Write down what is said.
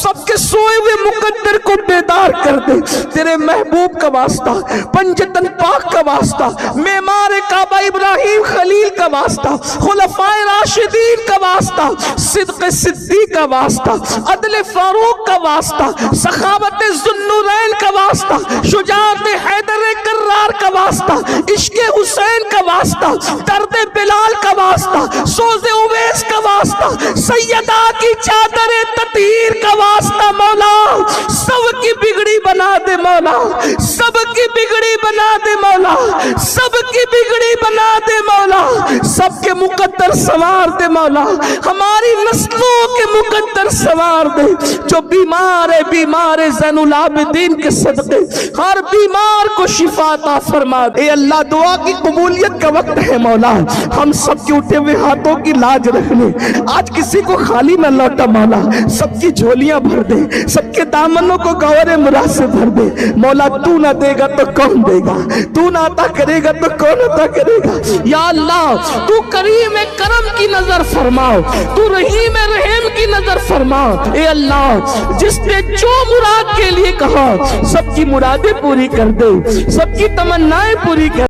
سب کے سوئے ہوئے مقدر کو بیدار کر دے، تیرے محبوب کا واسطہ، پنجتن پاک کا واسطہ، معمار کعبہ ابراہیم خلیل کا واسطہ، خلفائے راشدین کا واسطہ، صدق صدیق کا واسطہ، عدل فاروق کا واسطہ، سخاوت ذوالنورین کا واسطہ، شجاعت حیدر کرار کا واسطہ، عشق حسین کا واسطہ، درد بلال کا واسطہ، سوز اویس کا واسطہ، سیدہ کی چادر تطہیر کا واسطہ، مولا سب کی بگڑی بنا دے مولا، سب کی بگڑی بنا دے مولا، سب کی بگڑی بنا دے مولا، سب کے مقدر سوار دے مولا، ہماری نسلوں کے مقدر سوار دے، جو بیمار ہے بیمار زین العابدین کے صدقے ہر بیمار کو شفا عطا فرما دے۔ اے اللہ دعا کی قبولیت کا وقت ہے مولا، ہم سب کے اٹھے ہوئے ہاتھوں کی لاج رکھ لے، آج کسی کو خالی نہ لوٹا مولا، سب کی جھولیاں بھر دے، سب کے دامنوں کو گوہر مراد سے بھر دے مولا، تو نہ دے گا تو کون دے گا، تو نہ عطا کرے گا تو کون عطا کرے گا، یا اللہ تو کریم کرم کی نظر فرماؤ، تو رحیم رحم کی نظر فرماؤ، اے اللہ جس نے جو مراد کے لیے کہا سب کی مرادیں پوری کر دے، سب کی تمنائیں پوری کر